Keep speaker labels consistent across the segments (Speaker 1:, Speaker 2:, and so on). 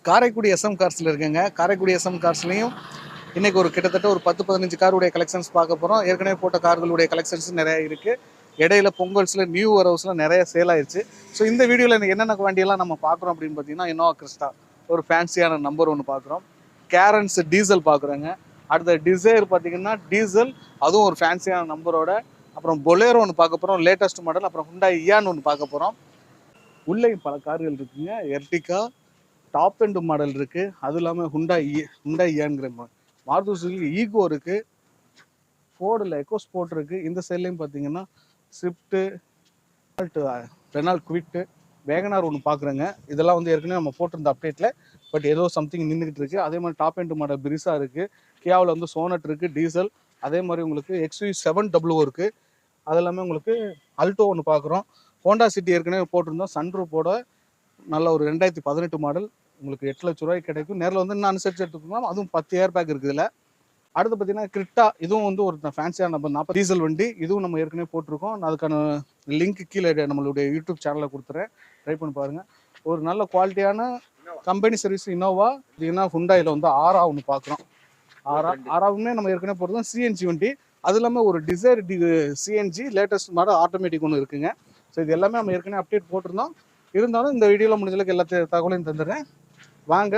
Speaker 1: Karaikudi SM கார்ஸில் இருக்குங்க. Karaikudi SM கார்ஸ்லையும் இன்றைக்கி ஒரு கிட்டத்தட்ட ஒரு 10-15 காருடைய கலெக்ஷன்ஸ் பார்க்க போகிறோம். ஏற்கனவே போட்ட கார்களுடைய கலெக்ஷன்ஸ் நிறையா இருக்குது. இடையில பொங்கல்ஸில் நியூ வரவுஸில் நிறைய சேல் ஆயிடுச்சு. ஸோ இந்த வீடியோவில் எனக்கு என்னென்ன வண்டியெல்லாம் நம்ம பார்க்குறோம் அப்படின்னு பார்த்தீங்கன்னா, இனோவா கிறிஸ்டா ஒரு ஃபேன்சியான நம்பர் ஒன்று பார்க்குறோம். கேரன்ஸ் டீசல் பார்க்குறோங்க. அடுத்த டிசைர் பார்த்தீங்கன்னா டீசல், அதுவும் ஒரு ஃபேன்சியான நம்பரோட. அப்புறம் பொலேரோ ஒன்று பார்க்க போகிறோம், லேட்டஸ்ட் மாடல். அப்புறம் ஹுண்டாய் இயான் ஒன்று பார்க்க போகிறோம். உள்ளே பல கார்கள் இருக்குங்க. எர்டிகா டாப் எண்ட் மாடல் இருக்குது. அது இல்லாமல் ஹுண்டாய் இயான்கிற மாருதி சுசுகி ஈகோ இருக்குது. ஃபோர்டில் எக்கோ ஸ்போர்ட் இருக்குது. இந்த சைட்லேயும் பார்த்தீங்கன்னா ஸ்விஃப்ட்டு, ரெனால்ட் குவிட்டு, வேகனார் ஒன்று பார்க்குறேங்க. இதெல்லாம் வந்து ஏற்கனவே நம்ம போட்டிருந்த அப்டேட்டில், பட் ஏதோ சம்திங் நின்றுக்கிட்டு இருக்குது. அதே மாதிரி டாப் எண்ட் மாடல் பிரிசா இருக்குது. கியாவில் வந்து சோனட் இருக்குது டீசல். அதே மாதிரி உங்களுக்கு XV700 இருக்குது. அது எல்லாமே உங்களுக்கு அல்டோ ஒன்று பார்க்குறோம். ஹோண்டா சிட்டி ஏற்கனவே போட்டிருந்தோம். சன்ரூஃபோட நல்ல ஒரு 2018 மாடல். உங்களுக்கு 8 லட்ச ரூபாய்க்கு கிடைக்கும். நேரில் வந்து இன்னும் அனுசரிச்சு எடுத்துக்கோங்க. அதுவும் 10 ஏர் பேக் இருக்குது இதில். அடுத்து பார்த்தீங்கன்னா கிரிட்டா, இதுவும் வந்து ஒரு ஃபேன்சியான நம்பர் 40 டீசல் வண்டி. இதுவும் நம்ம ஏற்கனவே போட்டிருக்கோம். அதுக்கான லிங்க் கீழே நம்மளுடைய யூடியூப் சேனலில் கொடுத்துறேன், ட்ரை பண்ணி பாருங்கள். ஒரு நல்ல குவாலிட்டியான கம்பெனி சர்வீஸ் இனோவா. இதுனா ஹுண்டாயில் வந்து ஆரா ஒன்று பார்க்குறோம். ஆராவுமே நம்ம ஏற்கனவே போட்டிருந்தோம். சிஎன்ஜி வண்டி. அது இல்லாமல் ஒரு Dzire CNG latest model automatic ஒன்று இருக்குங்க. ஸோ இது எல்லாமே நம்ம ஏற்கனவே அப்டேட் போட்டிருந்தோம். இருந்தாலும் இந்த வீடியோவில் முடிஞ்சளவுக்கு எல்லா தகவலையும் தந்துடுறேன். வாங்க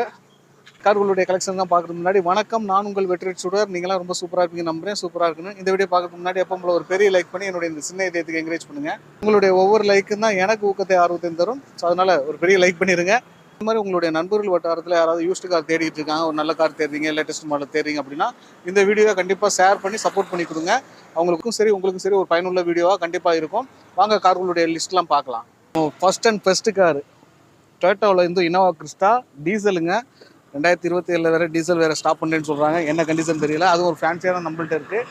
Speaker 1: கார்களுடைய கலெக்ஷன் தான் பார்க்குறதுக்கு முன்னாடி, வணக்கம், நான் உங்கள் வெற்றி சுடர். நீங்களாம் ரொம்ப சூப்பராக இருப்பீங்க நம்புறேன். சூப்பராக இருக்குன்னு இந்த வீடியோ பார்க்கறதுக்கு முன்னாடி எப்போ ஒரு பெரிய லைக் பண்ணி என்னுடைய இந்த சின்ன இதயத்துக்கு என்கரேஜ் பண்ணுங்கள். உங்களுடைய ஒவ்வொரு லைக்கும் தான் எனக்கு ஊக்கத்தை ஆர்வத்தையும் தரும். ஸோ அதனால் ஒரு பெரிய லைக் பண்ணிடுங்க. இந்த மாதிரி உங்களுடைய நண்பர்கள் வட்டாரத்தில் யாராவது யூஸ்டு கார் தேடிட்டு இருக்காங்க, ஒரு நல்ல கார் தேடுறீங்க, லேட்டஸ்ட் மாடல் தேடுறீங்க அப்படின்னா இந்த வீடியோவை கண்டிப்பாக ஷேர் பண்ணி சப்போர்ட் பண்ணி கொடுங்க. அவங்களுக்கும் சரி உங்களுக்கும் சரி ஒரு பயனுள்ள வீடியோவாக கண்டிப்பாக இருக்கும். வாங்க கார்களுடைய லிஸ்ட்லாம் பார்க்கலாம். ஃபர்ஸ்ட் அண்ட் பெஸ்ட் கார் டொயோட்டாவில் இருந்து இனோவா கிறிஸ்டா டீசலுங்க. 2027 வேறு டீசல் வேறு ஸ்டாப் பண்ணுறேன்னு சொல்கிறாங்க. என்ன கண்டிஷன் தெரியல. அதுவும் ஒரு ஃபேன்சியான நம்மள்ட்ட இருக்குது.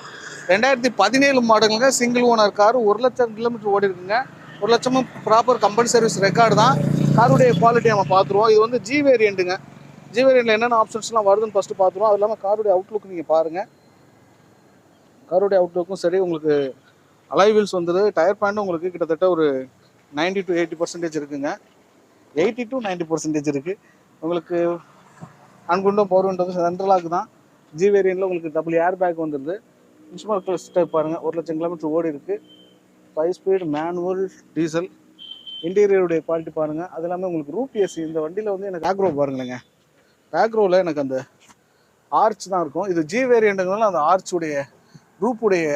Speaker 1: 2017 மாடலுங்க. Single owner car. 1 லட்சம் கிலோமீட்டர் ஓடி இருக்குங்க. 1 லட்சமும் ப்ராப்பர் கம்பெனி சர்வீஸ் ரெக்கார்டு தான். காருடைய குவாலிட்டி நம்ம பார்த்துருவோம். இது வந்து ஜி வேரியண்ட்டுங்க. ஜி வேரியண்ட்டில் என்னென்ன ஆப்ஷன்ஸ்லாம் வருதுன்னு ஃபஸ்ட்டு பார்த்துருவோம். அது இல்லாமல் காருடைய அவுட்லுக் நீங்கள் பாருங்கள். காருடைய அவுட்லுக்கும் சரி, உங்களுக்கு அலாய் வீல்ஸ் வந்துடுது. டயர் பேண்டும் உங்களுக்கு கிட்டத்தட்ட ஒரு 90 to 80% இருக்குங்க. 80 to 90% இருக்குது. உங்களுக்கு அன்குண்டும் பவர் விண்டோ சென்ட்ரலாக தான். ஜி வேரியண்ட்டில் உங்களுக்கு டபுள் ஏர் பேக் வந்துடுது. இன்ஸ்ட்ருமெண்ட் ஸ்டெப் பாருங்கள். 1 லட்சம் கிலோமீட்டர் ஓடி இருக்குது. 5 ஸ்பீட் மேனுவல் டீசல். இன்டீரியருடைய குவாலிட்டி பாருங்கள். அது இல்லாமல் உங்களுக்கு ரூப் ஏசி. இந்த வண்டியில் வந்து எனக்கு பேக்ரோ பாருங்களேங்க. பேக்ரோவில் எனக்கு அந்த ஆர்ச் தான் இருக்கும். இது ஜி வேரியண்ட்டுங்கனால அந்த ஆர்ச்சுடைய ரூப்புடைய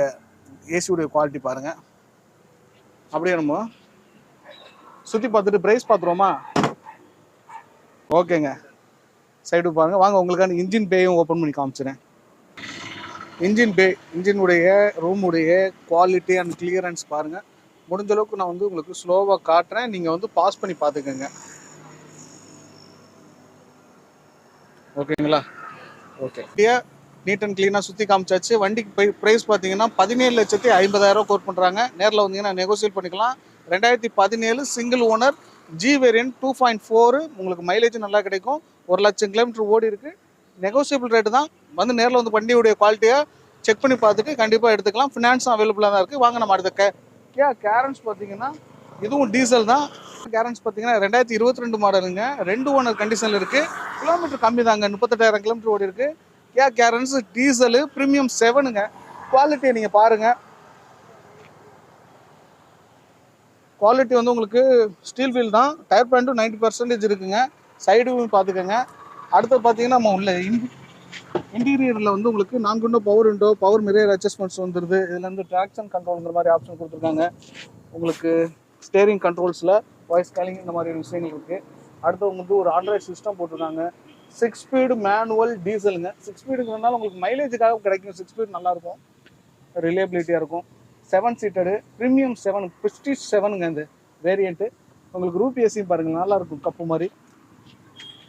Speaker 1: ஏசியுடைய குவாலிட்டி பாருங்கள். அப்படியே நம்ம சுற்றி பார்த்துட்டு ப்ரைஸ் பார்த்துருவோமா? ஓகேங்க. சைடு பாருங்கள். வாங்க உங்களுக்கான இன்ஜின் பேயும் ஓப்பன் பண்ணி காமிச்சிடுறேன். இன்ஜின் பே, இன்ஜினுடைய ரூமுடைய குவாலிட்டி அண்ட் கிளியரன்ஸ் பாருங்கள். முடிஞ்ச அளவுக்கு நான் வந்து உங்களுக்கு ஸ்லோவாக காட்டுறேன். நீங்கள் வந்து பாஸ் பண்ணி பார்த்துக்கோங்க. ஓகேங்களா? ஓகே. நீட் அண்ட் க்ளீனாக சுற்றி காமிச்சாச்சு. வண்டிக்கு ப்ரைஸ் பார்த்தீங்கன்னா 17,50,000 கோட் பண்ணுறாங்க. நேரில் வந்தீங்கன்னா நெகோசியேட் பண்ணிக்கலாம். 2017 சிங்கிள் ஓனர் ஜி வேரியன்ட் 2.4. உங்களுக்கு மைலேஜ் நல்லா கிடைக்கும். 1 லட்சம் கிலோமீட்டர் ஓடி இருக்குது. நெகோசியபிள் ரேட்டு தான். வந்து நேரில் வந்து வண்டியுடைய குவாலிட்டியை செக் பண்ணி பார்த்துட்டு கண்டிப்பாக எடுத்துக்கலாம். ஃபினான்ஸும் அவைலபிளாக தான் இருக்குது. வாங்க நம்ம அடுத்த கேரன்ஸ் பார்த்தீங்கன்னா இதுவும் டீசல் தான். கேரன்ஸ் பார்த்தீங்கன்னா 2022 மாடலுங்க. 2 ஓனர் கண்டிஷனில் இருக்குது. கிலோமீட்டர் கம்மி தாங்க. 38,000 கிலோமீட்டர் ஓடி இருக்குது. கேரன்ஸ் டீசலு ப்ரீமியம் 7ங்க. குவாலிட்டியை நீங்கள் பாருங்கள். குவாலிட்டி வந்து உங்களுக்கு ஸ்டீல் வீல் தான். டயர் பேண்டும் 90% இருக்குங்க. சைடு பார்த்துக்கோங்க. அடுத்து பார்த்தீங்கன்னா நம்ம உள்ள இன்டீரியரில் வந்து உங்களுக்கு 4 window power window, power mirror adjustments வந்துடுது. இதில் வந்து ட்ராக்ஷன் கண்ட்ரோலுங்கிற மாதிரி ஆப்ஷன் கொடுத்துருக்காங்க. உங்களுக்கு ஸ்டேரிங் கண்ட்ரோல்ஸில் வாய்ஸ் காலிங் இந்த மாதிரி விஷயங்கள் இருக்குது. அடுத்து உங்களுக்கு ஒரு ஆண்ட்ராய்ட் சிஸ்டம் போட்டிருக்காங்க. 6 ஸ்பீடு மேனுவல் டீசலுங்க. 6 ஸ்பீடுங்கிறதுனால உங்களுக்கு மைலேஜுக்காக கிடைக்கும். 6 ஸ்பீடு நல்லாயிருக்கும், ரிலேபிலிட்டியாக இருக்கும். 7 சீட்டடு ப்ரீமியம் 7 ப்ரெஸ்டீஜ் 7ங்க இந்த வேரியண்ட்டு. உங்களுக்கு ரூப் ஏசியும் பாருங்கள், நல்லாயிருக்கும் கப்பு மாதிரி.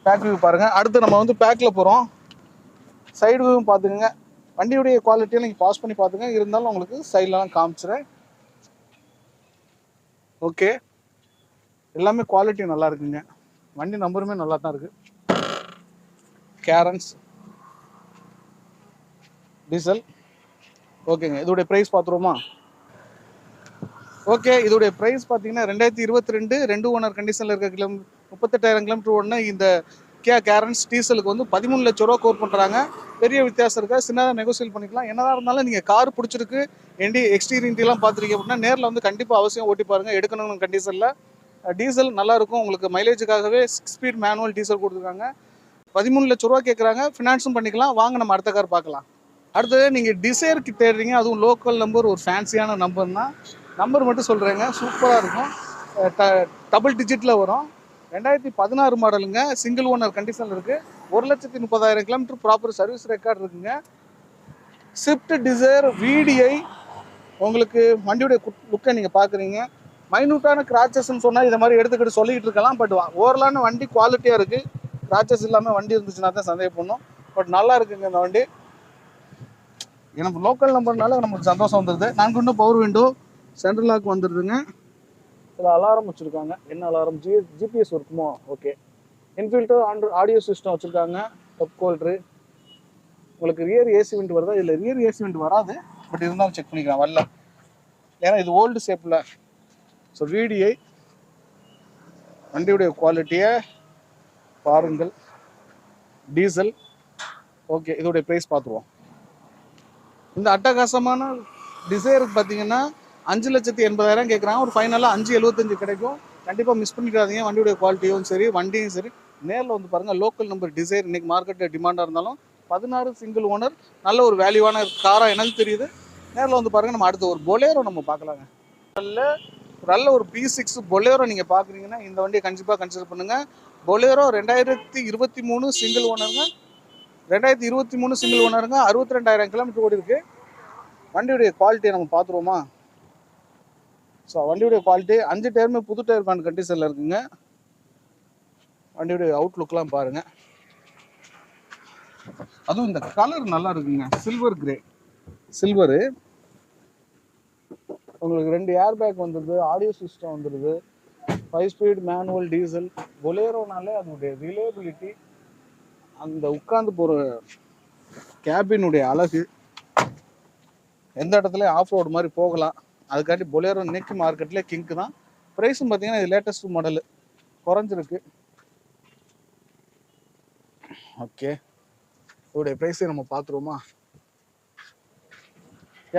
Speaker 1: பேக் வியூ பாருங்கள். அடுத்து நம்ம வந்து பேக்கில் போகிறோம். சைடு வியூவும் பார்த்துக்கோங்க. வண்டியுடைய குவாலிட்டியை நீங்கள் பாஸ் பண்ணி பார்த்துங்க. இருந்தாலும் உங்களுக்கு சைட்லலாம் காமிச்சிடுறேன். ஓகே, எல்லாமே குவாலிட்டி நல்லா இருக்குங்க. வண்டி நம்பருமே நல்லா தான் இருக்குது. Carens diesel. ஓகேங்க. இதோடைய ப்ரைஸ் பார்த்துருவோமா? ஓகே, இதோடைய ப்ரைஸ் பார்த்தீங்கன்னா 2022 2 ஓனர் கண்டிஷனில் இருக்க 38,000 கிலோமீட்டர் ஓடினா இந்த கியா கேரன்ஸ் டீசலுக்கு வந்து 13 லட்ச ரூபா கோர் பண்ணுறாங்க. பெரிய வித்தியாசம் இருக்கா, சின்னதாக நெகோசியேட் பண்ணிக்கலாம். என்னதான் இருந்தாலும் நீங்கள் கார் பிடிச்சிருக்கு, எக்ஸ்டீரியர்லாம் பார்த்துருக்கீங்க அப்படின்னா நேரில் வந்து கண்டிப்பாக அவசியம் ஓட்டி பாருங்கள். எடுக்கணும்னு கண்டிஷனில் டீசல் நல்லாயிருக்கும். உங்களுக்கு மைலேஜுக்காகவே 6 ஸ்பீட் மேனுவல் டீசல் கொடுத்துருக்காங்க. 13 லட்ச ரூபா கேட்குறாங்க, ஃபினான்ஸும் பண்ணிக்கலாம். வாங்க நம்ம அடுத்த கார் பார்க்கலாம். அடுத்தது நீங்கள் டிசைருக்கு தேடுறீங்க, அதுவும் லோக்கல் நம்பர், ஒரு ஃபேன்சியான நம்பர்னா நம்பர் மட்டும் சொல்கிறேங்க, சூப்பராக இருக்கும். டபுள் டிஜிட்டில் வரும். 2016 மாடலுங்க, சிங்கிள் ஓனர் கண்டிஷனில் இருக்குது. 1,30,000 கிலோமீட்டர் ப்ராப்பர் சர்வீஸ் ரெக்கார்ட் இருக்குங்க. Swift desire VDI. உங்களுக்கு வண்டியுடைய லுக்கை நீங்கள் பார்க்குறீங்க. மைனூட்டான கிராச்சஸ்ன்னு சொன்னால் இதை மாதிரி எடுத்துக்கிட்டு சொல்லிக்கிட்டு இருக்கலாம். பட் ஓவரலான வண்டி குவாலிட்டியாக இருக்குது. கிராச்சஸ் இல்லாமல் வண்டி இருந்துச்சுன்னா தான் சந்தேகப்படணும். பட் நல்லா இருக்குங்க இந்த வண்டி. எனக்கு லோக்கல் நம்பர்னால நமக்கு சந்தோஷம் வந்துடுது. 4 பவர் விண்டோ, சென்ட்ரல் லாக் வந்துடுதுங்க. இதில் அலாரம் வச்சுருக்காங்க. என்ன அலாரம்? ஜிபிஎஸ் இருக்குமோ? ஓகே. இன்ஃபில்டர் ஆடியோ சிஸ்டம் வச்சுருக்காங்க. Cup holder. உங்களுக்கு ரியர் ஏசி விண்ட் வருதா? இதில் ரியர் ஏசி விண்ட் வராது, பட் இருந்தாலும் செக் பண்ணிக்கலாம். வரல, ஏன்னா இது ஓல்டு ஷேப்பில். ஸோ VDI வண்டியுடைய குவாலிட்டியை பாருங்கள். டீசல். ஓகே, இதோடைய ப்ரைஸ் பார்த்துருவோம். இந்த அட்டகாசமான டிசைருக்கு பார்த்தீங்கன்னா 5,80,000 கேட்குறாங்க. ஒரு ஃபைனலாக 5,75 கிடைக்கும். கண்டிப்பாக மிஸ் பண்ணிக்காதீங்க. வண்டியுடைய குவாலிட்டியும் சரி, வண்டியும் சரி. நேரில் வந்து பாருங்கள். லோக்கல் நம்பர் டிசைர் இன்றைக்கி மார்க்கெட்டில் டிமாண்டாக இருந்தாலும் 16 சிங்கிள் ஓனர், நல்ல ஒரு வேல்யூவான காராக எனக்கு தெரியுது. நேரில் வந்து பாருங்கள். நம்ம அடுத்த ஒரு பொலேரோ நம்ம பார்க்கலாங்க. நல்ல ஒரு B6 பொலேரோ நீங்கள் பார்க்குறீங்கன்னா இந்த வண்டியை கண்டிப்பாக கன்சிடர் பண்ணுங்கள். பொலேரோ 2023 சிங்கிள் ஓனருங்க. 2023 சிங்கிள் ஓனருங்க. 62,000 கிலோமீட்டர் ஓடி இருக்குது. வண்டியுடைய குவாலிட்டியை நம்ம பார்த்துருவோமா? ஸோ வண்டியுடைய குவாலிட்டி 5 டயருமே புது டயர் பேண்ட் கண்டிஷனில் இருக்குங்க. வண்டியுடைய அவுட்லுக்லாம் பாருங்கள். அதுவும் இந்த கலர் நல்லா இருக்குங்க. Silver grey, silver. உங்களுக்கு 2 ஏர் பேக் வந்துடுது, ஆடியோ சிஸ்டம் வந்துடுது, 5 ஸ்பீட் மேனுவல் டீசல். பொலேரோனாலே அதனுடைய ரிலேபிலிட்டி, அந்த உட்காந்து போகிற கேபினுடைய அழகு, எந்த இடத்துலையும் ஆஃப் ரோடு மாதிரி போகலாம். அதுக்காண்டி பொலேரோ இன்னைக்கு மார்க்கெட்லேயே கிங்க்கு தான். ப்ரைஸும் பார்த்தீங்கன்னா இது லேட்டஸ்ட் மாடலு, குறைஞ்சிருக்கு. ஓகே, இதோடைய ப்ரைஸை நம்ம பார்த்துருவோமா?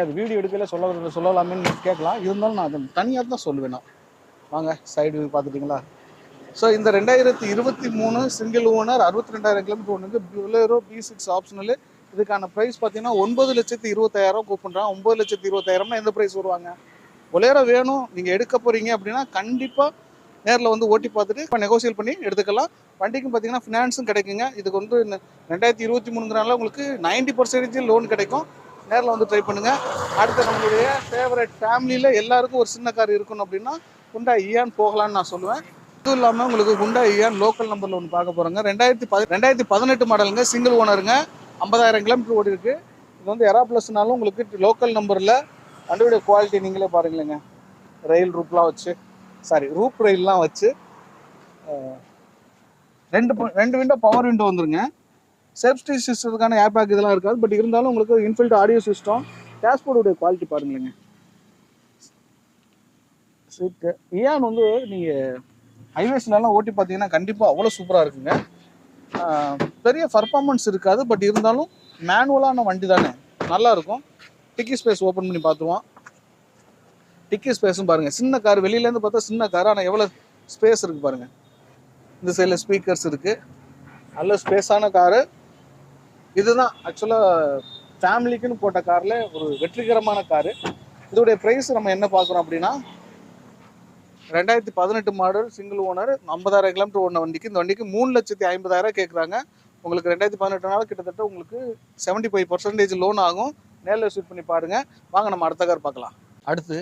Speaker 1: அது வீடியோ எடுக்கல சொல்லலாமேன்னு கேட்கலாம். இருந்தாலும் நான் அதை தனியாக தான் சொல்லுவேன். நான் வாங்க சைடு வியூ பார்த்துட்டிங்களா? ஸோ இந்த 2023 சிங்கிள் ஓனர் 62,000 கிலோமீட்டர் ஒன்றுக்கு பொலேரோ B6 ஆப்ஷனலு. இதுக்கான ப்ரைஸ் பார்த்தீங்கன்னா 9,20,000 கூப்பிட்றாங்க. 9,20,000 எந்த ப்ரைஸ் வருவாங்க? பொலேரோ வேணும் நீங்கள் எடுக்க போகிறீங்க அப்படின்னா கண்டிப்பாக நேரில் வந்து ஓட்டி பார்த்துட்டு இப்போ நெகோசியேட் பண்ணி எடுத்துக்கலாம். வண்டிக்கும் பார்த்தீங்கன்னா ஃபினான்ஸும் கிடைக்குங்க. இதுக்கு வந்து 2023 உங்களுக்கு 90% லோன் கிடைக்கும். நேரில் வந்து ட்ரை பண்ணுங்கள். அடுத்து நம்மளுடைய ஃபேவரட் ஃபேமிலியில் எல்லாருக்கும் ஒரு சின்ன கார் இருக்கணும் அப்படின்னா ஹுண்டாய் இயான் போகலான்னு நான் சொல்லுவேன். இதுவும் இல்லாமல் உங்களுக்கு ஹுண்டாய் இயான் லோக்கல் நம்பரில் ஒன்று பார்க்க போகிறோங்க. 2018 மாடலுங்க, சிங்கிள் ஓனருங்க, 50,000 கிலோமீட்டர் ஓடி இருக்குது. இது வந்து எரா ப்ளஸ்னாலும் உங்களுக்கு லோக்கல் நம்பரில். வண்டியுடைய குவாலிட்டி நீங்களே பாருங்களேங்க. ரயில் ரூப்லாம் வச்சு, ரூப் ரயில்லாம் வச்சு, 2 விண்டோ பவர் விண்டோ வந்துருங்க. சேஃப்டி சிஸ்டத்துக்கான ஏர் பேக் இதெல்லாம் இருக்காது. பட் இருந்தாலும் உங்களுக்கு இன்ஃபில்ட் ஆடியோ சிஸ்டம். டேஷ்போர்டுடைய குவாலிட்டி பாருங்களேங்க. சீட்டு இயான் வந்து நீங்கள் ஹைவேஸ்லாம் ஓட்டி பார்த்தீங்கன்னா கண்டிப்பாக அவ்வளோ சூப்பராக இருக்குங்க. பெரிய பர்ஃபார்மன்ஸ் இருக்காது, பட் இருந்தாலும் மேனுவலான வண்டி தானே, நல்லாயிருக்கும். டிக்கி ஸ்பேஸ் ஓப்பன் பண்ணி பார்த்துருவோம். டிக்கி ஸ்பேஸும் பாருங்கள். சின்ன கார், வெளியிலேருந்து பார்த்தா சின்ன கார், ஆனால் எவ்வளோ ஸ்பேஸ் இருக்குது பாருங்கள். இந்த சைடில் ஸ்பீக்கர்ஸ் இருக்குது. நல்ல ஸ்பேஸான காரு. இதுதான் ஆக்சுவலாக ஃபேமிலிக்குன்னு போட்ட காரில் ஒரு வெற்றிகரமான காரு. இதோடைய ப்ரைஸ் நம்ம என்ன பார்க்குறோம் அப்படின்னா 2018 மாடல் சிங்கிள் ஓனர் 50,000 கிலோமீட்டர் ஓடின வண்டிக்கு இந்த வண்டிக்கு 3,50,000 கேட்குறாங்க. உங்களுக்கு 2018 கிட்டத்தட்ட உங்களுக்கு 75% லோன் ஆகும். நேரில் விசிட் பண்ணி பாருங்கள். வாங்க நம்ம அடுத்த கார் பார்க்கலாம். அடுத்து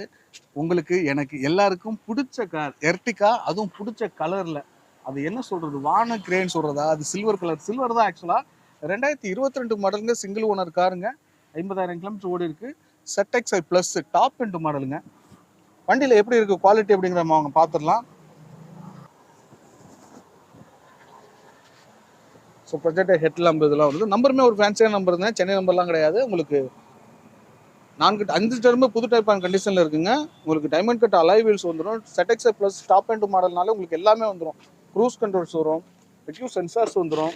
Speaker 1: உங்களுக்கு எனக்கு எல்லாருக்கும் பிடிச்ச கார் எர்டிகா, அதுவும் பிடிச்ச கலரில். அது என்ன சொல்கிறது, வான கிரேன்னு சொல்கிறதா? அது சில்வர் கலர். சில்வர் தான் ஆக்சுவலாக. 2022 மாடலுங்க, சிங்கிள் ஓனர் காருங்க, 50,000 கிலோமீட்டர் ஓடி இருக்குது. ZXi ப்ளஸ் டாப் எண்ட் மாடலுங்க. வண்டியில் எப்படி இருக்குது குவாலிட்டி அப்படிங்கிற அவங்க பார்த்துடலாம். ஸோ ப்ரொஜெக்டர் ஹெட் லேம்ப் இதெல்லாம் வருது. நம்பருமே ஒரு ஃபேன்சியான நம்பர் தான், சென்னை நம்பர்லாம் கிடையாது. உங்களுக்கு 5 டயருமே புது டைப் ஆன கண்டிஷனில் இருக்குங்க. உங்களுக்கு டைமண்ட் கட் அலாய் வீல்ஸ் வந்துடும். ZXi ப்ளஸ் டாப் எண்ட் மாடல்னால உங்களுக்கு எல்லாமே வந்துடும். க்ரூஸ் கண்ட்ரோல்ஸ் வரும், எக்யூ சென்சார்ஸ் வந்துடும்.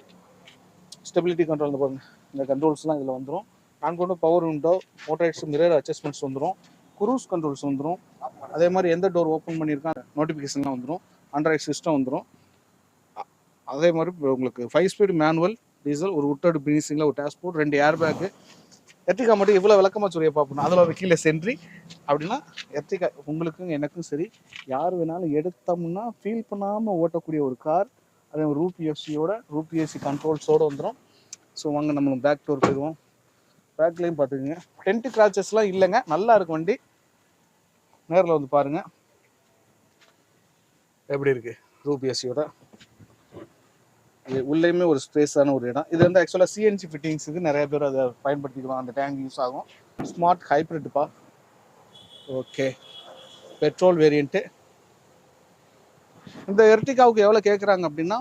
Speaker 1: ஸ்டெபிலிட்டி கண்ட்ரோல் பாருங்க, இந்த கண்ட்ரோல்ஸ்லாம் இதில் வந்துடும். நான் கொண்டு பவர் விண்டோ, மோட்டரைட்ஸ் மிரர் அட்ஜஸ்ட்மெண்ட்ஸ் வந்துடும், குரூஸ் கண்ட்ரோல்ஸ் வந்துடும். அதே மாதிரி எந்த டோர் ஓப்பன் பண்ணியிருக்காங்க நோட்டிஃபிகேஷன்லாம் வந்துடும். ஆண்ட்ராய்ட் சிஸ்டம் வந்துடும். அதே மாதிரி உங்களுக்கு 5 ஸ்பீட் மேனுவல் டீசல், ஒரு உட்டட் பினிஷிங்கில் ஒரு டேஷ்போர்ட், 2 ஏர் பேக்கு. எர்டிகா மட்டும் இவ்வளோ விளக்கமாக சொல்லிய பார்ப்போம். அதில் கீழே சென்ட்ரி அப்படின்னா எர்டிகா உங்களுக்கும் எனக்கும் சரி யார் வேணாலும் எடுத்தோம்னா ஃபீல் பண்ணாமல் ஓட்டக்கூடிய ஒரு கார். அதே ரூப் ஏசியோட ரூப் ஏசி கண்ட்ரோல்ஸோடு வந்துடும். ஸோ வாங்க நம்ம பேக் டோர் போயிடுவோம். பேக்லேயும் பார்த்துக்குங்க, டென்ட் கிராச்சஸ்லாம் இல்லைங்க, நல்லா இருக்கும் வண்டி. நேரில் வந்து பாருங்கள் எப்படி இருக்குது ரூப் ஏசியோட. உள்ளேயுமே ஒரு ஸ்பேஸான ஒரு இடம். இது வந்து ஆக்சுவலாக சிஎன்ஜி ஃபிட்டிங்ஸுக்கு நிறைய பேர் அதை பயன்படுத்திக்கலாம். அந்த டேங்க் யூஸ் ஆகும். ஸ்மார்ட் ஹைப்ரிட்ப்பா. Okay, petrol variant. இந்த எர்டிகாவுக்கு எவ்வளோ கேட்குறாங்க அப்படின்னா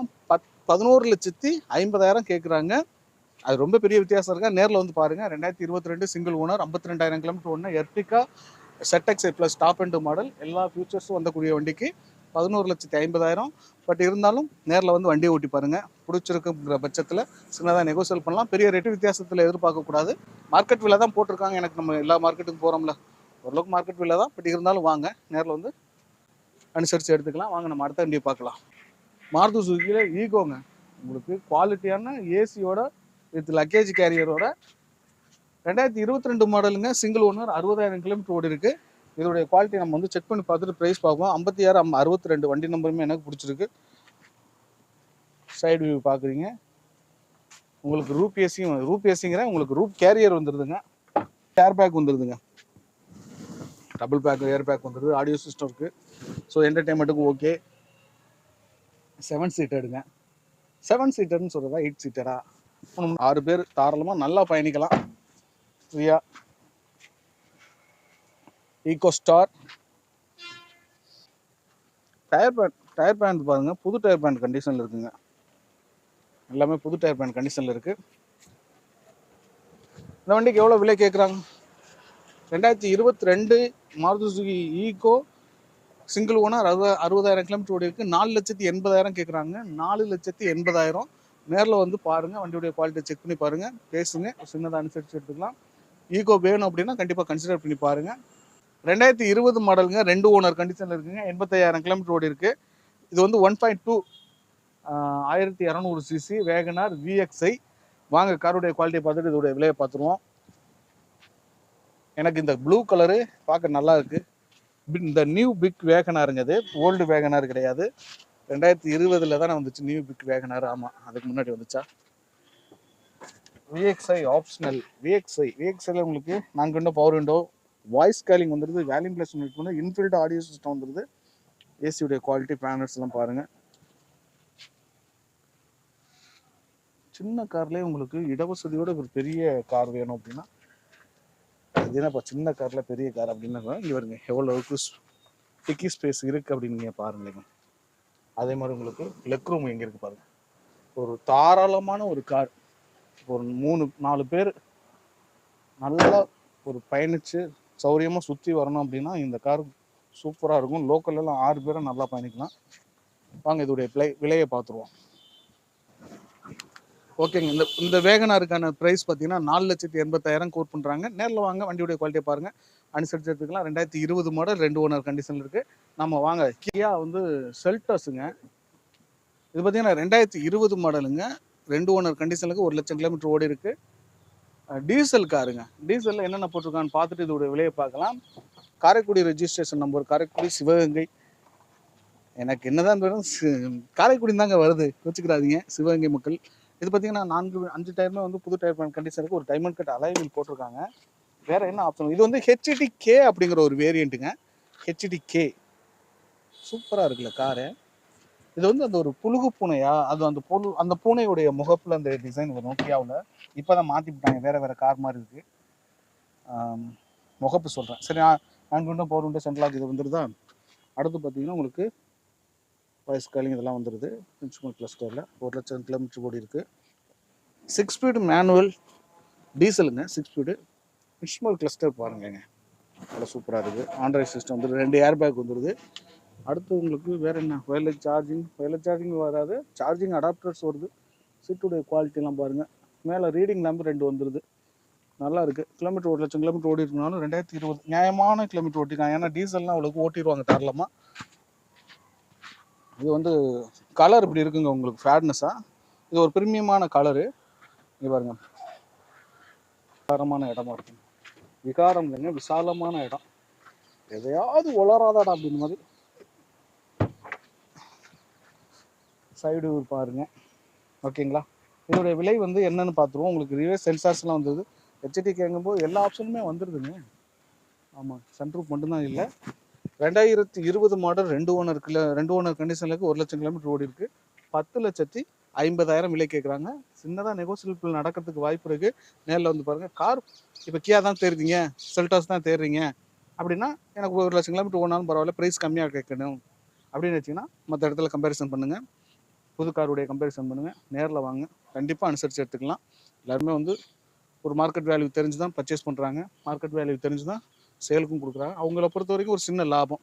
Speaker 1: 11,50,000 கேட்குறாங்க. அது ரொம்ப பெரிய வித்தியாசம் இருக்கா, நேரில் வந்து பாருங்கள். 2022 சிங்கிள் ஓனர், 52,000 கிலோமீட்டர் ஒன்று Ertiga ZX plus top end model. எல்லா ஃபியூச்சர்ஸும் வந்தக்கூடிய வண்டிக்கு 11,50,000. பட் இருந்தாலும் நேரில் வந்து வண்டியை ஓட்டி பாருங்கள். பிடிச்சிருக்குங்கிற பட்சத்தில் சின்னதாக நெகோசியல் பண்ணலாம். பெரிய ரேட்டு வித்தியாசத்தில் எதிர்பார்க்கக்கூடாது. மார்க்கெட் விலை தான் போட்டிருக்காங்க. எனக்கு நம்ம எல்லா மார்க்கெட்டுக்கும் போகிறோம்ல, ஓரளவுக்கு மார்க்கெட் விலை தான். பட் இருந்தாலும் வாங்க, நேரில் வந்து அனுசரித்து எடுத்துக்கலாம். வாங்க நம்ம அடுத்த வண்டியை பார்க்கலாம். மாருதி சுசுகியில் ஈகோங்க. உங்களுக்கு குவாலிட்டியான ஏசியோட வித் லக்கேஜ் கேரியரோட 2022 மாடலுங்க, சிங்கிள் ஓனர், 60,000 கிலோமீட்டர் ஓடி இருக்குது. இதோடைய குவாலிட்டி நம்ம வந்து செக் பண்ணி பார்த்துட்டு ப்ரைஸ் பார்ப்போம். 56,62 வண்டி நம்பருமே எனக்கு பிடிச்சிருக்கு. சைடு வியூ பார்க்குறீங்க. உங்களுக்கு ரூப் ஏசிங்கிற உங்களுக்கு ரூப் கேரியர் வந்துடுதுங்க. ஏர் பேக் வந்துடுதுங்க, டபுள் பேக் ஏர் பேக் வந்துடுது. ஆடியோ சிஸ்டம் இருக்குது. ஸோ என்டர்டைன்மெண்ட்டுக்கும் ஓகே. 7 சீட்டருங்க. 7 சீட்டர்னு சொல்கிறதா 8 சீட்டரா? 6 பேர் தாராளமாக நல்லா பயணிக்கலாம். ஃப்ரீயா. ஈகோ ஸ்டார் டயர் பேண்ட் பாருங்கள், புது டயர் பேண்ட் கண்டிஷனில் இருக்குங்க. எல்லாமே புது டயர் பேண்ட் கண்டிஷனில் இருக்குது. இந்த வண்டிக்கு எவ்வளோ விலை கேட்குறாங்க? 2022 Maruti Suzuki Eeco single owner, 60,000 kilometre ஓடி இருக்குது. 4,80,000 கேட்குறாங்க. 4,80,000. நேரில் வந்து பாருங்கள், வண்டியுடைய குவாலிட்டியை செக் பண்ணி பாருங்கள், பேசுங்க, சின்னதாக அனுசரித்து எடுத்துக்கலாம். ஈகோ வேணும் அப்படின்னா கண்டிப்பாக கன்சிடர் பண்ணி பாருங்கள். 2020 மாடலுங்க, 2 ஓனர் கண்டிஷனில் இருக்குங்க. 85,000 கிலோமீட்டர் ஓடி இருக்குது. இது வந்து 1.2 1200 சிசி வேகனார் VXI. வாங்க காருடைய குவாலிட்டியை பார்த்துட்டு இதோடைய விலையை பார்த்துருவோம். எனக்கு இந்த ப்ளூ கலரு பார்க்க நல்லா இருக்குது. இந்த நியூ பிக் வேகனாருங்க. இது ஓல்டு வேகனார் கிடையாது. 2020 தானே வந்துச்சு நியூ பிக் வேகனார். ஆமாம், அதுக்கு முன்னாடி வந்துச்சா? VXI optional. VXIல உங்களுக்கு 4 window power window, voice calling வந்துடுது, வேல்யூம் பிளஸ் வந்து இன்பில்ட் ஆடியோ சிஸ்டம் வந்துடுது. ஏசியுடைய குவாலிட்டி பேனல்ஸ் எல்லாம் பாருங்கள். சின்ன கார்லேயே உங்களுக்கு இடவசதியோட ஒரு பெரிய கார் வேணும் அப்படின்னா அது என்னப்பா சின்ன காரில் பெரிய கார் அப்படின்னா இங்கே வருங்க எவ்வளோ அளவுக்கு டிக்கி ஸ்பேஸ் இருக்குது அப்படின்னு நீங்கள் பாருங்களேங்க. அதே மாதிரி உங்களுக்கு லெக் ரூம் எங்கே இருக்குது பாருங்கள். ஒரு தாராளமான ஒரு கார், ஒரு 3-4 பேர் நல்லா ஒரு பயணித்து சௌரியமாக சுற்றி வரணும் அப்படின்னா இந்த கார் சூப்பராக இருக்கும். லோக்கல்லாம் 6 பேரும் நல்லா பயணிக்கலாம். வாங்க இதோடைய விலையை பார்த்துருவோம். ஓகேங்க, இந்த வேகனாருக்கான ப்ரைஸ் பார்த்தீங்கன்னா 4,80,000 கோட் பண்ணுறாங்க. நேரில் வாங்க, வண்டியுடைய குவாலிட்டியை பாருங்கள், அனுசரித்து எடுத்துக்கலாம். 2020 மாடல், 2 ஓனர் கண்டிஷனில் இருக்குது. நம்ம வாங்க கியா வந்து செல்டாஸுங்க. இது பார்த்தீங்கன்னா 2020 மாடலுங்க, 2 ஓனர் கண்டிஷனுக்கு 1,00,000 கிலோமீட்டர் ஓடி இருக்குது. டீசல் காருங்க. டீசலில் என்னென்ன போட்டிருக்கான்னு பார்த்துட்டு இதோடைய விலையை பார்க்கலாம். Karaikudi registration number, Karaikudi Sivaganga. எனக்கு என்னதான் வேணும், காரைக்குடி தாங்க வருது, வச்சுக்கிறாதீங்க சிவகங்கை மக்கள். இது பார்த்தீங்கன்னா 4-5 டயருமே வந்து புது டயர் பேண்ட் கண்டிஷனுக்கு ஒரு டைமண்ட் கட் அலைவில் போட்டிருக்காங்க. வேறு என்ன ஆப்ஷன்? இது வந்து HDK அப்படிங்கிற ஒரு வேரியண்ட்டுங்க. HDK சூப்பராக இருக்குல்ல காரு. இது வந்து அந்த ஒரு புழுகு பூனையா, அது அந்த பூனையுடைய முகப்பில் அந்த டிசைன் வரும் கியாவில். இப்போ தான் மாற்றிவிட்டாங்க, வேறு கார் மாதிரி இருக்குது. முகப்பு சொல்கிறேன் சரி. 4 விண்டோ பவர் விண்டோ சென்ட்ரலாக் இது வந்துடுதா. அடுத்து பார்த்தீங்கன்னா உங்களுக்கு வாய்ஸ் காலிங் இதெல்லாம் வந்துடுது. இன்ஸ்ட்ருமெண்ட் ப்ளஸ் காரில் 1,00,000 கிலோமீட்டர் ஓடி இருக்குது. 6 ஸ்பீடு மேனுவல் டீசலுங்க. 6 ஸ்பீடு இன்ஸ்ட்ருமெண்ட் கிளஸ்டர் பாருங்கங்க, அவ்வளோ சூப்பராக இருக்குது. ஆண்ட்ராய்ட் சிஸ்டம் வந்துடுது, 2 ஏர் பேக் வந்துடுது. அடுத்து உங்களுக்கு வேறு என்ன ஒயர்லெஸ் சார்ஜிங் வராது, சார்ஜிங் அடாப்டர்ஸ் வருது. சீட்டுடைய குவாலிட்டிலாம் பாருங்கள். மேலே ரீடிங் லேம்பு 2 வந்துடுது. நல்லா இருக்குது. கிலோமீட்டர் 1,00,000 கிலோமீட்டர் ஓடி இருக்கனாலும் 2020 நியாயமான கிலோமீட்டர் ஓட்டிருக்காங்க. ஏன்னா டீசல்லாம் அவ்வளோக்கு ஓட்டிடுவாங்க தாராளமாக. இது வந்து கலர் இப்படி இருக்குங்க உங்களுக்கு ஃபேட்னஸாக. இது ஒரு ப்ரீமியமான கலரு. இது பாருங்க, விசாலமான இடமா இருக்கும். விகாரம் இல்லைங்க, விசாலமான இடம். எதையாவது உளராதாடா அப்படின்னு மாதிரி. சைடு பாருங்க. ஓகேங்களா? இதோடைய விலை வந்து என்னன்னு பார்த்துருவோம். உங்களுக்கு ரிவர்ஸ் சென்சார்ஸ்லாம் வந்தது. ஹெச்டி கேட்கும்போது எல்லா ஆப்ஷனுமே வந்துடுதுங்க. ஆமாம், சன்ரூஃப் மட்டும்தான் இல்லை. 2020 மாடல் 2 ஓனர் கண்டிஷனுக்கு 1,00,000 கிலோமீட்டர் ஓடி இருக்கு. 10,50,000 விலை கேட்குறாங்க. சின்னதாக நெகோசியபிள் நடக்கிறதுக்கு வாய்ப்பு இருக்கு. நேரில் வந்து பாருங்க. கார் இப்போ கியா தான் தேடுறீங்க, செல்டாஸ் தான் தேடுறீங்க அப்படின்னா எனக்கு 1,00,000 கிலோமீட்டர் ஓனாலும் பரவாயில்ல, ப்ரைஸ் கம்மியாக கேட்கணும் அப்படின்னு வச்சிங்கன்னா மற்ற இடத்துல கம்பேரிசன் பண்ணுங்கள். புது காருடைய கம்பேரிசன் பண்ணுங்கள். நேரில் வாங்க, கண்டிப்பாக அனுசரித்து எடுத்துக்கலாம். எல்லாருமே வந்து ஒரு மார்க்கெட் வேல்யூ தெரிஞ்சு தான் பர்ச்சேஸ் பண்ணுறாங்க. மார்க்கெட் வேல்யூ தெரிஞ்சு தான் சேலுக்கும் கொடுக்குறாங்க. அவங்கள பொறுத்த வரைக்கும் ஒரு சின்ன லாபம்.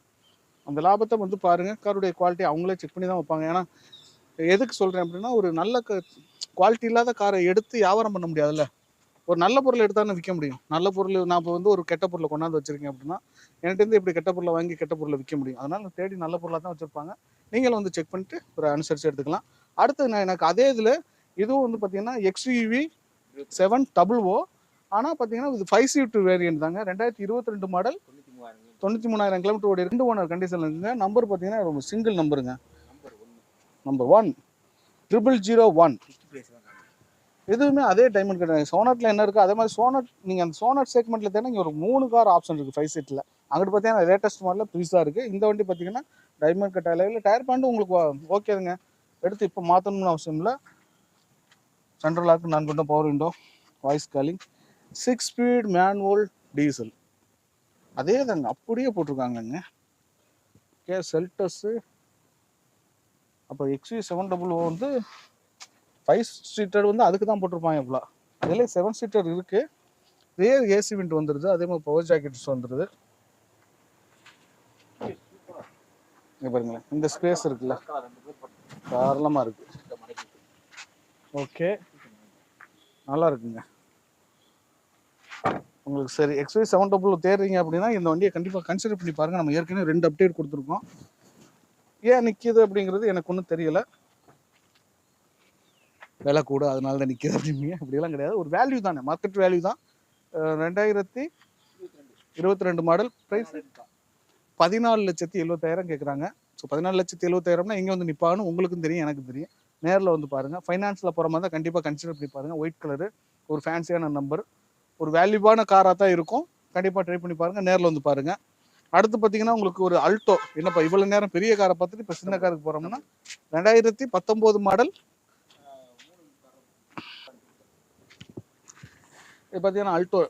Speaker 1: அந்த லாபத்தை வந்து பாருங்கள். காருடைய குவாலிட்டி அவங்களே செக் பண்ணி தான் வைப்பாங்க. ஏன்னா எதுக்கு சொல்கிறேன் அப்படின்னா, ஒரு நல்ல குவாலிட்டி இல்லாத காரை எடுத்து வியாபாரம் பண்ண முடியாதுல்ல. ஒரு நல்ல பொருளை எடுத்தாலும் விற்க முடியும். நல்ல பொருள் நான் இப்போ வந்து ஒரு கெட்ட பொருளை கொண்டாந்து வச்சுருக்கேன் அப்படின்னா என்கிட்ட இப்படி கெட்ட பொருளை வாங்கி கெட்ட பொருளை விற்க முடியும். அதனால் தேடி நல்ல பொருளாக தான் வச்சுருப்பாங்க. நீங்களும் வந்து செக் பண்ணிட்டு ஒரு அனுசரித்து எடுத்துக்கலாம். அடுத்து நான் எனக்கு அதே இதில் இதுவும் வந்து பார்த்தீங்கன்னா XUV 700. ஆனால் பார்த்தீங்கன்னா இது 5 சீட் வேரியன்ட் தாங்க. 2022 மாடல், 93,000 கிலோமீட்டர் ஓடி 2 ஓனர் கண்டிஷனில் இருக்குங்க. நம்பர் பார்த்தீங்கன்னா ரொம்ப சிங்கிள் நம்பருங்க. நம்பர் 1 0001. எதுவுமே அதே டைமண்ட் கிடையாது. சோனட்டில் என்ன இருக்குது அதே மாதிரி சோனட். நீங்கள் அந்த சோனட் செக்மெண்ட்டில் தானே இங்கே ஒரு 3 கார் ஆப்ஷன் இருக்குது 5 சீட்டில். அங்கிட்டு பார்த்தீங்கன்னா லேட்டஸ்ட் மாடலில் புதுசாக இருக்குது. இந்த வண்டி பார்த்தீங்கன்னா டைமண்ட் கட் அளவில் டயர் பேண்டும் உங்களுக்கு ஓகேங்க. எடுத்து இப்போ மாற்றணும்னு அவசியம் இல்லை. சென்ட்ரல் லாக், 4 கொண்ட power window, voice calling, 6 speed manual diesel. அதே தாங்க அப்படியே போட்டிருக்காங்கங்க. ஓகே, செல்டஸ்ஸு. அப்போ XUV 700 வந்து 5 சீட்டர் வந்து அதுக்கு தான் போட்டிருப்பாங்க. இவ்வளோ அதில் 7 சீட்டர் இருக்குது. ரியர் ஏசி விண்ட் வந்துடுது. அதே மாதிரி பவர் ஜாக்கெட்ஸ் வந்துடுது. இங்கே பாருங்களேன், இந்த ஸ்பேஸ் இருக்குல்ல, தாராளமாக இருக்குது. ஓகே, நல்லா இருக்குங்க உங்களுக்கு. சரி, XUV 700 தேடுறீங்க அப்படின்னா இந்த வண்டியை கண்டிப்பாக கன்சிடர் பண்ணி பாருங்கள். நம்ம ஏற்கனவே 2 அப்டேட் கொடுத்துருக்கோம். ஏன் நிற்கிது அப்படிங்கிறது எனக்கு ஒன்றும் தெரியலை. விலை கூட அதனால தான் நிற்கிது அப்படிங்க. அப்படியெல்லாம் கிடையாது. ஒரு வேல்யூ தானே, மார்க்கெட் வேல்யூ தான். 2022 மாடல். ப்ரைஸ் 14,70,000 கேட்குறாங்க. ஸோ 14,70,000 இங்கே வந்து நிற்பாங்கன்னு உங்களுக்கும் தெரியும், எனக்கும் தெரியும். நேரில் வந்து பாருங்கள். ஃபைனான்ஸில் போகிற மாதிரி தான் கண்டிப்பாக கன்சிடர் பண்ணி பாருங்கள். ஒயிட் கலரு, ஒரு ஃபேன்சியான நம்பர், ஒரு வேல்யூவான காராக தான் இருக்கும். கண்டிப்பாக ட்ரை பண்ணி பாருங்கள். நேரில் வந்து பாருங்கள். அடுத்து பார்த்தீங்கன்னா உங்களுக்கு ஒரு அல்டோ. என்னப்பா இவ்வளோ நேரம் பெரிய காரை பார்த்துட்டு இப்போ சின்ன காருக்கு போகிறோம்னா 2019 மாடல். இது பார்த்தீங்கன்னா அல்டோ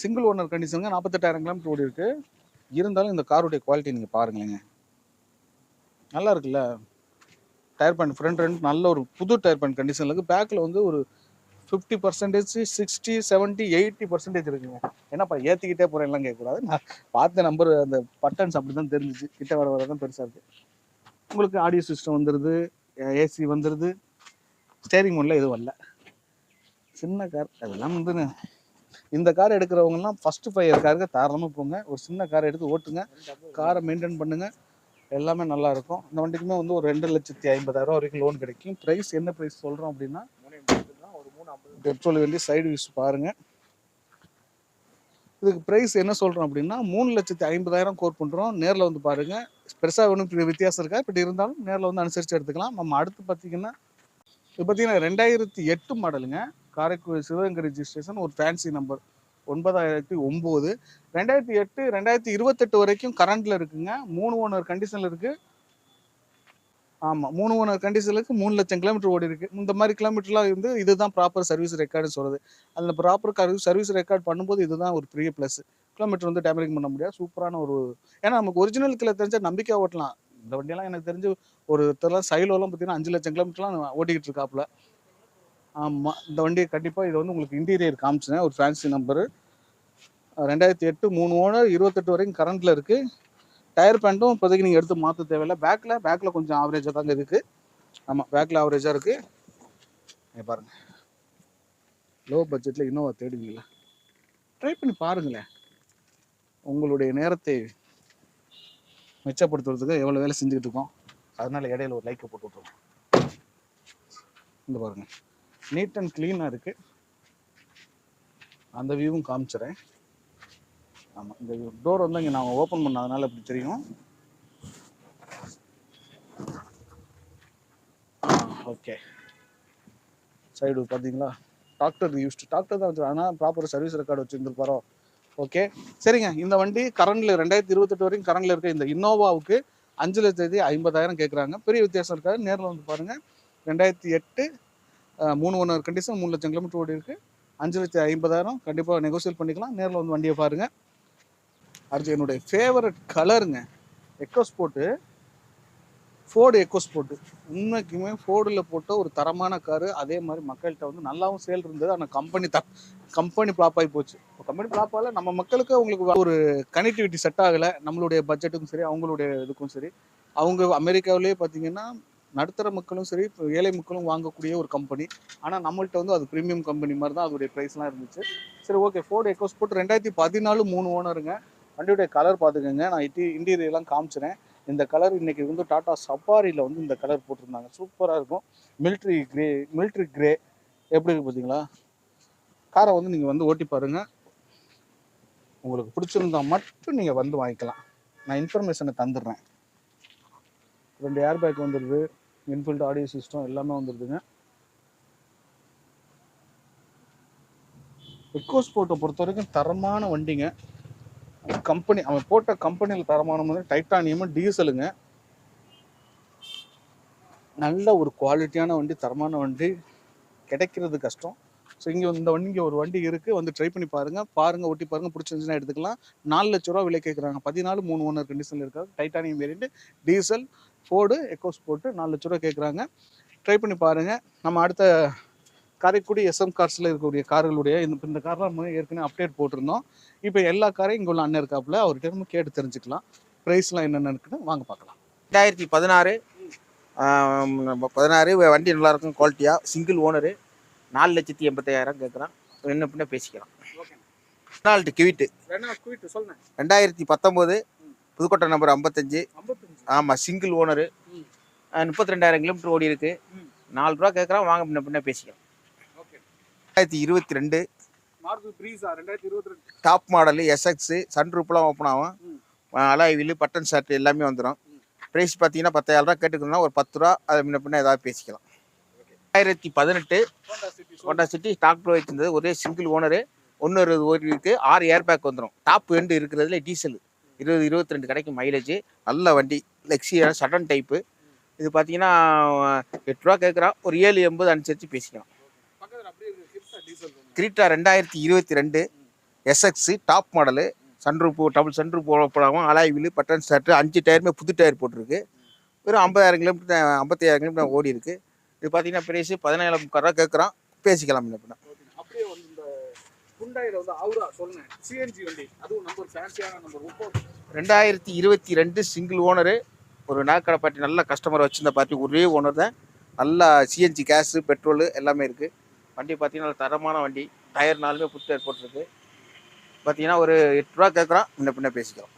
Speaker 1: சிங்கிள் ஓனர் கண்டிஷனுங்க. 48,000 கிலோமீட்டர் ஓடி இருக்குது. இருந்தாலும் இந்த காருடைய குவாலிட்டி நீங்கள் பாருங்களேங்க, நல்லா இருக்குல்ல. டயர் பேண்ட் ஃப்ரண்ட் ரெண்டு நல்ல ஒரு புது டயர் பேண்ட் கண்டிஷனில் இருக்குது. பேக்கில் வந்து ஒரு 50%, 60, 70, 80% இருக்குங்க. என்னப்பா ஏற்றிக்கிட்டே போகிறேன்லாம் கேட்கக்கூடாது. நான் பார்த்த நம்பர் அந்த பட்டன்ஸ் அப்படி தான் தெரிஞ்சிச்சு. கிட்ட வர வர தான் பெருசாக இருக்குது. உங்களுக்கு ஆடியோ சிஸ்டம் வந்துடுது, ஏசி வந்துடுது. ஸ்டேரிங் மோடில் எதுவும் வரல. சின்ன கார் அதெல்லாம் வந்து இந்த கார் எடுக்கிறவங்கலாம் ஃபஸ்ட்டு 5 இயர் காருக்கு தாராளமாக போங்க. ஒரு சின்ன காரை எடுத்து ஓட்டுங்க, காரை மெயின்டைன் பண்ணுங்கள், எல்லாமே நல்லாயிருக்கும். இந்த வண்டிக்குமே வந்து ஒரு 2,50,000 வரைக்கும் லோன் கிடைக்கும். ப்ரைஸ் என்ன ப்ரைஸ் சொல்கிறோம் அப்படின்னா, பெட்ரோல் வண்டி சைடு வியூஸ் பாருங்கள். இதுக்கு ப்ரைஸ் என்ன சொல்கிறோம் அப்படின்னா 3,50,000 கோட் பண்ணுறோம். நேரில் வந்து பாருங்கள். பெருசாக ஒன்றும் வித்தியாசம் இருக்கா, இப்படி இருந்தாலும் நேரில் வந்து அனுசரித்து எடுத்துக்கலாம். நம்ம அடுத்து பார்த்தீங்கன்னா இது பார்த்தீங்கன்னா 2008 மாடலுங்க. காரைக்குடி சிவகங்கை ரிஜிஸ்ட்ரேஷன், ஒரு ஃபேன்சி நம்பர் 9009. 2008 2028 வரைக்கும் கரண்டில் இருக்குங்க. 3 ஓனர் கண்டிஷனில் இருக்குது. ஆமாம், 3 ஓனர் கண்டிஷனுக்கு 3,00,000 கிலோமீட்டர் ஓடி இருக்குது. இந்த மாதிரி கிலோமீட்டர்லாம் வந்து இதுதான் ப்ராப்பர் சர்வீஸ் ரெக்கார்டுன்னு சொல்கிறது. அதில் ப்ராப்பர் சர்வீஸ் ரெக்கார்ட் பண்ணும்போது இதுதான் ஒரு பெரிய ப்ளஸ். கிலோமீட்டர் வந்து டேமரிங் பண்ண முடியாது. சூப்பரான ஒரு, ஏன்னா நமக்கு ஒரிஜினல் கிலோ தெரிஞ்சால் நம்பிக்கையாக ஓட்டலாம். இந்த வண்டியெல்லாம் எனக்கு தெரிஞ்சு ஒருத்தர்லாம் சைலோலாம் பார்த்தீங்கன்னா 5,00,000 கிலோமீட்டர்லாம் ஓட்டிக்கிட்டு இருக்காப்புல. ஆமாம், இந்த வண்டியை கண்டிப்பாக இது வந்து உங்களுக்கு இன்டீரியர் காமிச்சினேன். ஒரு ஃபேன்சி நம்பரு 2008 3 ஓனர் 28 வரைக்கும் கரண்டில் இருக்குது. டயர் பேண்ட்டும் இப்போதைக்கு நீங்கள் எடுத்து மாற்ற தேவையில்லை. பேக்கில் கொஞ்சம் ஆவரேஜாக தாங்க இருக்குது. ஆமாம், பேக்கில் ஆவரேஜாக இருக்குது. பாருங்கள், லோ பட்ஜெட்டில் இன்னோவா தேடுவீங்களா, ட்ரை பண்ணி பாருங்களேன். உங்களுடைய நேரத்தை மிச்சப்படுத்துறதுக்கு எவ்வளோ வேலை செஞ்சுக்கிட்டு இருக்கோம். அதனால இடையில ஒரு லைக்கை போட்டு விட்ருவோம். இந்த பாருங்க, நீட் அண்ட் க்ளீனாக இருக்குது. அந்த வியூவும் காமிச்சிடறேன். ஆமாம், இந்த டோர் வந்து இங்கே நாங்கள் ஓப்பன் பண்ணாதனால அப்படி தெரியும். ஓகே, சைடு பார்த்தீங்களா, டாக்டர் தான் வச்சு, ஆனால் ப்ராப்பர் சர்வீஸ் ரெக்கார்டு வச்சுருந்துருப்பாரோ. ஓகே, சரிங்க. இந்த வண்டி கரண்டில் 2028 வரைக்கும் கரண்டில் இருக்க இந்த இன்னோவாவுக்கு 5,50,000 கேட்குறாங்க. பெரிய வித்தியாசம் இருக்காது. நேரில் வந்து பாருங்கள். 2008 3 ஓனர் கண்டிஷன், 3 லட்சம் கிலோமீட்டர் ஓடி இருக்குது. 5,50,000 கண்டிப்பாக நெகோசியேட் பண்ணிக்கலாம். நேரில் வந்து வண்டியை பாருங்கள். அடுத்து என்னுடைய ஃபேவரட் கலருங்க, எக்கோஸ்போர்ட்டு, ஃபோர்டு எக்கோஸ்போர்ட்டு. உண்மைக்குமே ஃபோர்டில் போட்ட ஒரு தரமான காரு. அதே மாதிரி மக்கள்கிட்ட வந்து நல்லாவும் சேல் இருந்தது. ஆனால் கம்பெனி ஃப்ளாப் ஆகி போச்சு. கம்பெனி ஃப்ளாப் ஆகல, நம்ம மக்களுக்கு அவங்களுக்கு ஒரு கனெக்டிவிட்டி செட் ஆகலை. நம்மளுடைய பட்ஜெட்டுக்கும் சரி, அவங்களுடைய இதுக்கும் சரி. அவங்க அமெரிக்காவிலேயே பார்த்தீங்கன்னா நடுத்தர மக்களும் சரி, ஏழை மக்களும் வாங்கக்கூடிய ஒரு கம்பெனி. ஆனால் நம்மள்கிட்ட வந்து அது ப்ரீமியம் கம்பெனி மாதிரி தான் அதோடைய ப்ரைஸ்லாம் இருந்துச்சு. சரி, ஓகே. Ford EcoSport 2014 3 ஓனருங்க. வண்டியுடைய கலர் பார்த்துக்கோங்க. நான் இன்டீரியர்லாம் காமிச்சிறேன். இந்த கலர் இன்னைக்கு வந்து டாடா சஃபாரியில் வந்து இந்த கலர் போட்டிருந்தாங்க. சூப்பராக இருக்கும். மிலிட்ரி கிரே எப்படி இருக்கு பார்த்தீங்களா. காரை வந்து நீங்கள் வந்து ஓட்டி பாருங்கள். உங்களுக்கு பிடிச்சிருந்தா மட்டும் நீங்கள் வந்து வாங்கிக்கலாம். நான் இன்ஃபர்மேஷனை தந்துடுறேன். 2 ஏர் பேக் வந்துடுது, இன்பில்ட் ஆடியோ சிஸ்டம் எல்லாமே வந்துடுதுங்க. எக்கோஸ்போர்ட்டை பொறுத்த வரைக்கும் தரமான வண்டிங்க. கம்பெனி அவன் போட்ட கம்பெனியில் தரமான வந்து டைட்டானியமும் டீசலுங்க. நல்ல ஒரு குவாலிட்டியான வண்டி, தரமான வண்டி கிடைக்கிறது கஷ்டம். ஸோ இங்கே இந்த வண்டிங்க ஒரு வண்டி இருக்குது, வந்து ட்ரை பண்ணி பாருங்கள், ஓட்டி பாருங்கள். பிடிச்சிருந்துச்சுன்னா எடுத்துக்கலாம். 4 லட்ச ரூபா விலை கேட்குறாங்க. 14 3 ஓனர் கண்டிஷனில் இருக்காது. டைட்டானியம் வேரியண்ட், டீசல், ஃபோர்டு எக்கோஸ்போர்ட்டு 4 லட்ச ரூபா கேட்குறாங்க. ட்ரை பண்ணி பாருங்கள். நம்ம அடுத்த காரைக்குடி எஸ்எம் கார்ஸில் இருக்கக்கூடிய கார்களுடைய இந்த கார்லாம் ஏற்கனவே அப்டேட் போட்டிருந்தோம். இப்போ எல்லா காரையும் இங்கே உள்ள அண்ணன் இருக்காப்புல, அவர்கிட்ட நம்ம கேட்டு தெரிஞ்சுக்கலாம். ப்ரைஸ்லாம் என்னென்ன இருக்குன்னு வாங்க பார்க்கலாம்.
Speaker 2: 2016 வண்டி நல்லாயிருக்கும், குவாலிட்டியாக, சிங்கிள் ஓனரு, 4,80,000 கேட்குறான். என்ன பின்ன பேசிக்கலாம். Renault Kwid 2019 Pudukkottai number 55. ஆமாம், சிங்கிள் ஓனரு, 32,000 கிலோமீட்டர் ஓடி இருக்கு. 4 ரூபா கேட்குறான், வாங்க பின்ன பேசிக்கலாம். 2022 டாப் மாடலு, எஸ்எக்ஸு, சன்ரூப்லாம் ஓப்பன் ஆகும், அலாய் வீலு, பட்டன் ஷர்ட் எல்லாமே வந்துடும். ப்ரைஸ் பார்த்தீங்கன்னா 10,000 ரூபா கேட்டுக்கணும்னா ஒரு 10 ரூபா அதை பின்ன ஏதாவது பேசிக்கலாம். 2018 ஹோண்டா சிட்டி ஸ்டாக் ப்ரோ வச்சிருந்தது, ஒரே சிங்கிள் ஓனரு, 120 ஓடி இருக்குது. 6 ஏர் பேக் வந்துடும். டாப் எண்டு இருக்கிறதுல டீசல் 20-22 கிடைக்கும் மைலேஜ். நல்ல வண்டி, லெக்ஸியான சடன் டைப்பு. இது பார்த்தீங்கன்னா 8 ரூபா கேட்குறான், ஒரு 7,80 அனுசரித்து பேசிக்கலாம். கிரீட்டா 2022 SX top model, சன்ரூப்பு, double sunroof போடாமல், அலாய் வீலு, பட்டன் ஷர்ட்டு, 5 டயருமே புது டயர் போட்டிருக்கு. வெறும் 50,000 கிலோமீட்டர் 55,000 கிலோமீட்டர் ஓடி இருக்குது. இது பார்த்தீங்கன்னா ப்ரைஸு 17,000 ரூபா கேட்குறான், பேசிக்கலாம். அப்படின்னா
Speaker 1: அப்படியே வந்து இந்த ஹுண்டாயில வந்து அவுரா சொல்லுங்க, சிஎன்ஜி வண்டி, அதுவும் நம்பர் ஃபேன்சியான நம்பர்
Speaker 2: 2022 சிங்கிள் ஓனரு, ஒரு நாக்கடை பார்ட்டி, நல்ல கஸ்டமர் வச்சுருந்த பார்ட்டி, ஒரே ஓனர் தான். நல்லா சிஎன்ஜி கேஸு, பெட்ரோலு எல்லாமே இருக்குது. வண்டி பார்த்தீங்கன்னா தரமான வண்டி, டயர் 4மே புது டயர் போட்டிருக்கு. பார்த்தீங்கன்னா ஒரு 8 ரூபா கேட்குறான், பின்ன பேசிக்கலாம்.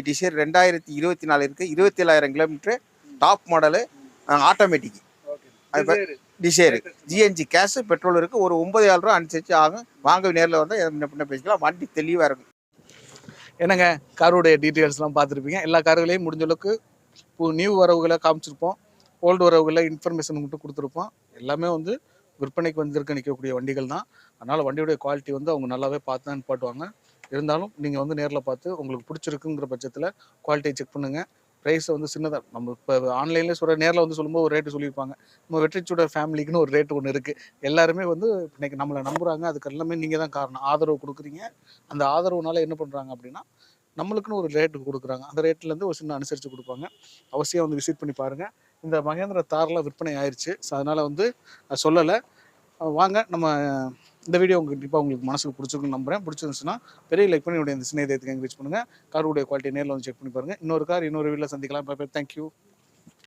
Speaker 2: டிசைர் 2024 இருக்குது, 27,000 kilometre, top model, automatic Dzire, CNG gas, petrol இருக்குது. ஒரு 9,000 ரூபா அனுசரித்து ஆகும். வாங்க நேரில் வந்தால் பின்ன பேசிக்கலாம். வண்டி தெளிவாக இருக்கும்.
Speaker 1: என்னங்க, காரோடைய டீட்டெயில்ஸ்லாம் பார்த்துருப்பீங்க. எல்லா கார்களையும் முடிஞ்ச அளவுக்கு நியூ வரவுகளை காமிச்சிருப்போம், ஓல்டு வரவுகளை இன்ஃபர்மேஷன் மட்டும் கொடுத்துருப்போம். எல்லாமே வந்து விற்பனைக்கு வந்திருக்க நிற்கக்கூடிய வண்டிகள் தான். அதனால் வண்டியுடைய குவாலிட்டி வந்து அவங்க நல்லாவே பார்த்து தான் நிப்பாட்டுவாங்க. இருந்தாலும் நீங்கள் வந்து நேரில் பார்த்து உங்களுக்கு பிடிச்சிருக்குங்கிற பட்சத்தில் குவாலிட்டியை செக் பண்ணுங்கள். ப்ரைஸை வந்து சின்னதாக நம்ம இப்போ ஆன்லைன்லேயே சொல்கிற, நேரில் வந்து சொல்லும்போது ஒரு ரேட்டு சொல்லியிருப்பாங்க. நம்ம வெற்றிச்சூட ஃபேமிலிக்குன்னு ஒரு ரேட்டு ஒன்று இருக்குது. எல்லாருமே வந்து இன்றைக்கி நம்மளை நம்புகிறாங்க. அதுக்கு எல்லாமே நீங்கள் தான் காரணம். ஆதரவு கொடுக்குறீங்க. அந்த ஆதரவுனால என்ன பண்ணுறாங்க அப்படின்னா, நம்மளுக்குன்னு ஒரு ரேட்டு கொடுக்குறாங்க. அந்த ரேட்லேருந்து ஒரு சின்ன அனுசரித்து கொடுப்பாங்க. அவசியம் வந்து விசிட் பண்ணி பாருங்கள். இந்த மகேந்திரா தாரில் விற்பனை ஆயிடுச்சு. ஸோ அதனால் வந்து சொல்லலை. வாங்க நம்ம இந்த வீடியோ கண்டிப்பாக உங்களுக்கு மனசுக்கு பிடிச்சிருக்குன்னு நம்புறேன். பிடிச்சிருந்துச்சுன்னா பெரிய லைக் பண்ணி என்னுடைய இந்த சின்ன இதயத்துக்கு என்கரேஜ் பண்ணுங்கள். காருடைய குவாலிட்டி நேரில் வந்து செக் பண்ணி பாருங்கள். இன்னொரு கார் இன்னொரு வீடியோவில் சந்திக்கலாம். Bye bye. தேங்க்யூ.